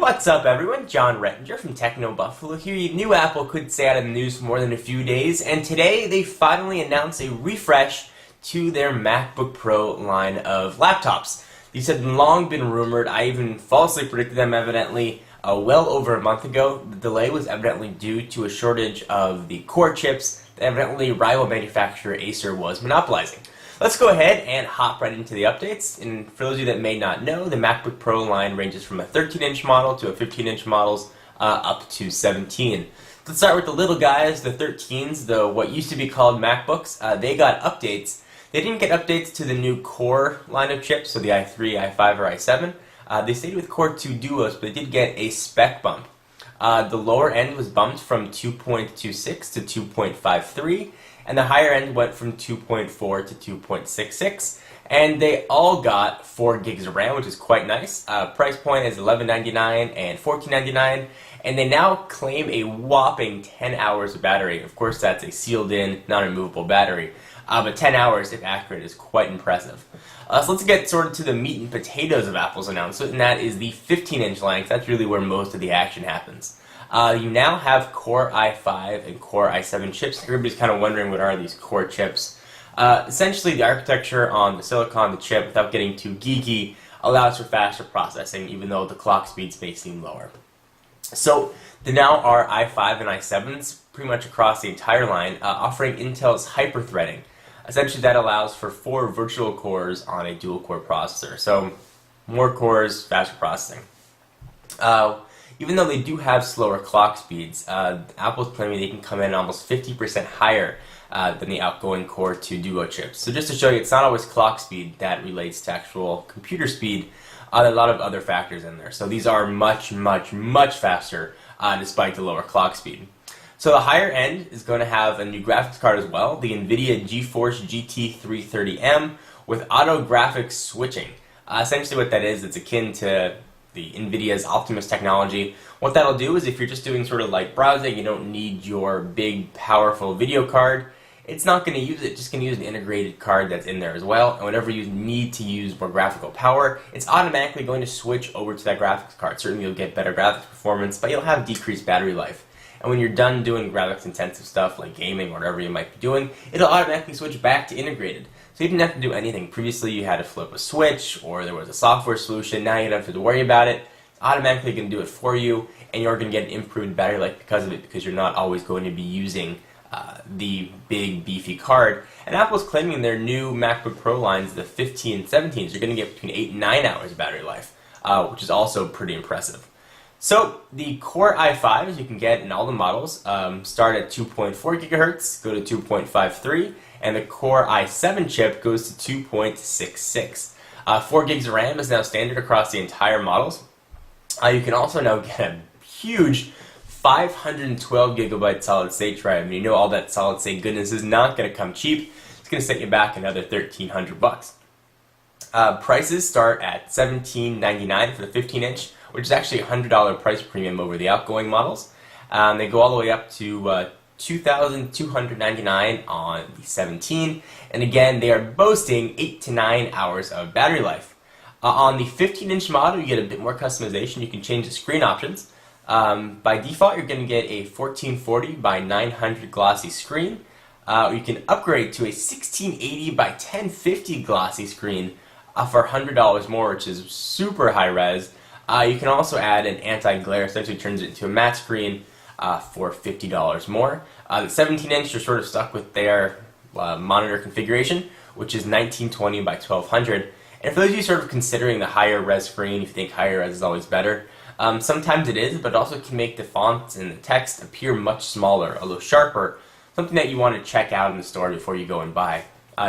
What's up, everyone? John Rettinger from Techno Buffalo here. You knew Apple could stay out of the news for more than a few days, and today they finally announced a refresh to their MacBook Pro line of laptops. These had long been rumored. I even falsely predicted them, evidently, well over a month ago. The delay was evidently due to a shortage of the core chips that evidently rival manufacturer Acer was monopolizing. Let's go ahead and hop right into the updates. And for those of you that may not know, the MacBook Pro line ranges from a 13-inch model to a 15-inch models up to 17. Let's start with the little guys, the 13s, the what used to be called MacBooks. They got updates. They didn't get updates to the new Core line of chips, so the i3, i5, or i7. They stayed with Core 2 Duos, but they did get a spec bump. The lower end was bumped from 2.26 to 2.53. And the higher end went from 2.4 to 2.66, and they all got 4 gigs of RAM, which is quite nice. Price point is $11.99 and $14.99, and they now claim a whopping 10 hours of battery. Of course, that's a sealed-in, non-removable battery, but 10 hours, if accurate, is quite impressive. So let's get sort of to the meat and potatoes of Apple's announcement, and that is the 15-inch line, 'cause that's really where most of the action happens. You now have Core i5 and Core i7 chips. Everybody's kind of wondering, what are these Core chips? Essentially, the architecture on the silicon, the chip, without getting too geeky, allows for faster processing, even though the clock speeds may seem lower. So there now are i5 and i7s pretty much across the entire line, offering Intel's hyper-threading. Essentially, that allows for 4 virtual cores on a dual-core processor. So more cores, faster processing. Even though they do have slower clock speeds, Apple's claiming they can come in almost 50% higher than the outgoing Core 2 Duo chips. So just to show you, it's not always clock speed that relates to actual computer speed. There are a lot of other factors in there. So these are much, much, much faster despite the lower clock speed. So the higher end is going to have a new graphics card as well, the NVIDIA GeForce GT 330M with auto graphics switching. Essentially what that is, it's akin to the NVIDIA's Optimus technology. What that'll do is if you're just doing sort of like browsing, you don't need your big, powerful video card, it's not going to use it, just going to use an integrated card that's in there as well. And whenever you need to use more graphical power, it's automatically going to switch over to that graphics card. Certainly you'll get better graphics performance, but you'll have decreased battery life. And when you're done doing graphics intensive stuff like gaming or whatever you might be doing, it'll automatically switch back to integrated. So you didn't have to do anything. Previously you had to flip a switch or there was a software solution. Now you don't have to worry about it. It's automatically going to do it for you, and you're going to get an improved battery life because of it, because you're not always going to be using the big beefy card. And Apple's claiming their new MacBook Pro lines, the 15 and 17s, you're going to get between 8 and 9 hours of battery life, which is also pretty impressive. So the Core i5s you can get in all the models start at 2.4 gigahertz, go to 2.53, and the Core i7 chip goes to 2.66. 4 gigs of RAM is now standard across the entire models. You can also now get a huge 512 gigabyte solid state drive, and you know all that solid state goodness is not going to come cheap. It's going to set you back another $1,300. Prices start at $17.99 for the 15-inch, which is actually a $100 price premium over the outgoing models. They go all the way up to $2,299 on the 17, and again, they are boasting 8 to 9 hours of battery life. On the 15-inch model, you get a bit more customization. You can change the screen options. By default, you're going to get a 1440 by 900 glossy screen. You can upgrade to a 1680 by 1050 glossy screen for $100 more, which is super high res. You can also add an anti-glare, essentially turns it into a matte screen for $50 more. The 17-inch, you're sort of stuck with their monitor configuration, which is 1920 by 1200. And for those of you sort of considering the higher res screen, you think higher res is always better. Sometimes it is, but it also can make the fonts and the text appear much smaller, a little sharper, something that you want to check out in the store before you go and buy.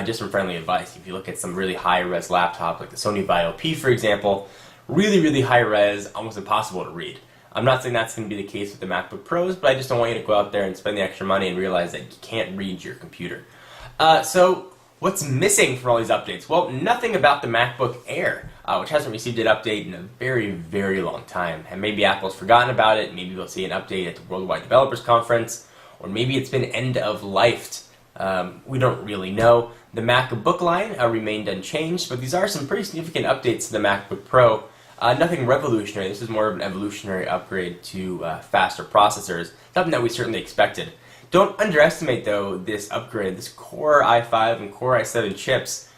Just some friendly advice, if you look at some really high-res laptop, like the Sony Vaio P, for example, really, really high-res, almost impossible to read. I'm not saying that's going to be the case with the MacBook Pros, but I just don't want you to go out there and spend the extra money and realize that you can't read your computer. So what's missing from all these updates? Well, nothing about the MacBook Air, which hasn't received an update in a very, very long time. And maybe Apple's forgotten about it, maybe we'll see an update at the Worldwide Developers Conference, or maybe it's been end-of-lifed. We don't really know. The MacBook line remained unchanged, but these are some pretty significant updates to the MacBook Pro. Nothing revolutionary. This is more of an evolutionary upgrade to faster processors, something that we certainly expected. Don't underestimate, though, this upgrade. This Core i5 and Core i7 chips,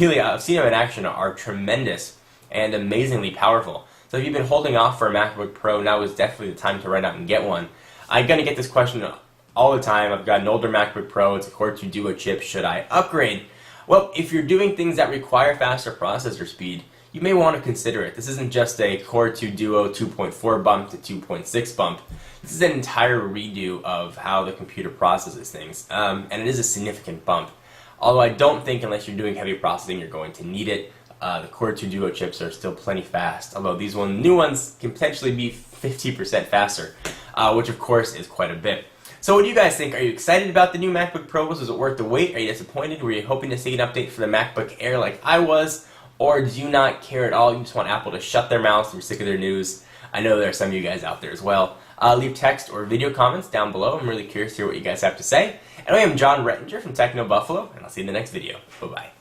really, I've seen them in action, are tremendous and amazingly powerful. So if you've been holding off for a MacBook Pro, now is definitely the time to run out and get one. I'm going to get this question all the time. I've got an older MacBook Pro, it's a Core 2 Duo chip, should I upgrade? Well, if you're doing things that require faster processor speed, you may want to consider it. This isn't just a Core 2 Duo 2.4 bump to 2.6 bump. This is an entire redo of how the computer processes things, and it is a significant bump. Although I don't think, unless you're doing heavy processing, you're going to need it. The Core 2 Duo chips are still plenty fast, although these new ones can potentially be 50% faster, which of course is quite a bit. So what do you guys think? Are you excited about the new MacBook Pros? Was it worth the wait? Are you disappointed? Were you hoping to see an update for the MacBook Air like I was? Or do you not care at all? You just want Apple to shut their mouths and you're sick of their news? I know there are some of you guys out there as well. Leave text or video comments down below. I'm really curious to hear what you guys have to say. And I am John Rettinger from Techno Buffalo, and I'll see you in the next video. Bye-bye.